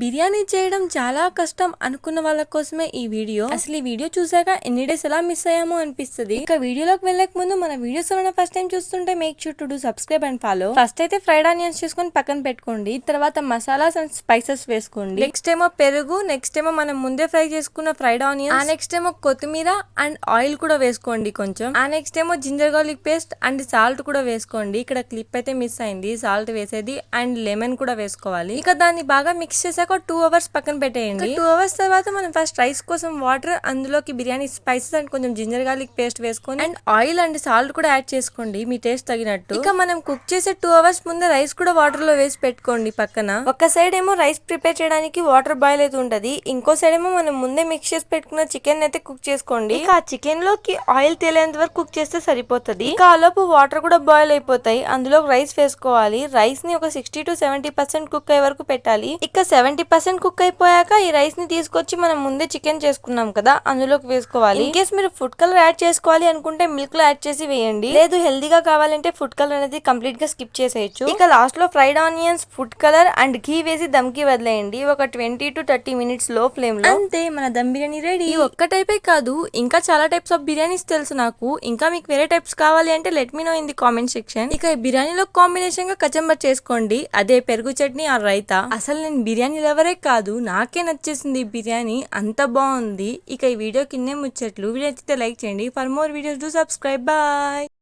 బిర్యానీ చేయడం చాలా కష్టం అనుకున్న వాళ్ళ కోసమే ఈ వీడియో. అసలు ఈ వీడియో చూసాక ఎన్ని డేస్ ఎలా మిస్ అయ్యామో అనిపిస్తుంది. ఇక వీడియోలోకి వెళ్ళక ముందు మన వీడియోస్ ఏమైనా ఫస్ట్ టైం చూస్తుంటే make sure to do subscribe and follow. First అయితే ఫ్రైడ్ ఆనియన్స్ చేసుకొని పక్కన పెట్టుకోండి. తర్వాత మసాలాస్ అండ్ స్పైసెస్ వేసుకోండి. నెక్స్ట్ ఏమో పెరుగు, నెక్స్ట్ ఏమో మనం ముందే ఫ్రై చేసుకున్న ఫ్రైడ్ ఆనియన్స్, ఆ నెక్స్ట్ ఏమో కొత్తిమీర అండ్ ఆయిల్ కూడా వేసుకోండి కొంచెం. ఆ నెక్స్ట్ ఏమో ginger garlic paste and salt కూడా వేసుకోండి. ఇక్కడ క్లిప్ అయితే మిస్ అయింది, సాల్ట్ వేసేది అండ్ లెమన్ కూడా వేసుకోవాలి. ఇక దాన్ని బాగా మిక్స్ చేసాక 2 hours పక్కన పెట్టేయండి. 2 hours తర్వాత మనం ఫస్ట్ రైస్ కోసం వాటర్, అందులోకి బిర్యానీ స్పైసెస్ అండ్ కొంచెం జింజర్ గార్లిక్ పేస్ట్ వేసుకొని అండ్ ఆయిల్ అండ్ సాల్ట్ కూడా యాడ్ చేసుకోండి మీ టేస్ట్ తగినట్టు. ఇక మనం కుక్ చేసే 2 hours ముందే రైస్ కూడా వాటర్ లో వేసి పెట్టుకోండి పక్కన. ఒక సైడ్ ఏమో రైస్ ప్రిపేర్ చేయడానికి వాటర్ బాయిల్ అయితే ఉంటది, ఇంకో సైడ్ ఏమో మనం ముందే మిక్స్ చేసి పెట్టుకున్న చికెన్ అయితే కుక్ చేసుకోండి. ఇక ఆ చికెన్ లోకి ఆయిల్ తేలేంత వరకు కుక్ చేస్తే సరిపోతుంది. ఇక ఆ లోపు వాటర్ కూడా బాయిల్ అయిపోతాయి, అందులో రైస్ వేసుకోవాలి. రైస్ ని ఒక 60 to 70% కుక్ అయ్యే వరకు పెట్టాలి. ఇక 70% కుక్ అయిపోయాక ఈ రైస్ ని తీసుకొచ్చి మనం ముందే చికెన్ చేసుకున్నాం కదా అందులోకి వేసుకోవాలి. ఇన్ కేస్ మీరు ఫుడ్ కలర్ యాడ్ చేసుకోవాలి అనుకుంటే మిల్క్ లో యాడ్ చేసి వేయండి, లేదు హెల్దీగా కావాలంటే ఫుడ్ కలర్ అనేది కంప్లీట్ గా స్కిప్ చేసేయచ్చు. ఇక లాస్ట్ లో fried onions, food colour and ghee వేసి దమ్ కి వదిలేయండి ఒక 20 to 30 minutes లో ఫ్లేమ్ లో. అంతే, మన దమ్ బిర్యానీ రెడీ. ఈ ఒక్క టైపే కాదు, ఇంకా చాలా టైప్స్ ఆఫ్ బిర్యానీస్ తెలుసు నాకు. ఇంకా మీకు వేరే టైప్స్ కావాలి అంటే let me know in the comment section. ఇక ఈ బిర్యానీలో కాంబినేషన్ గా కచంబర్ చేసుకోండి, అదే పెరుగు చట్నీ ఆ రైతా. అసలు నేను బిర్యానీ లవరే కాదు, నాకే నచ్చేసింది ఈ బిర్యానీ, అంత బాగుంది. ఇక ఈ వీడియో కిందే ముచ్చట్లు. వీడియో నచ్చితే లైక్ చేయండి. For more videos do subscribe. Bye.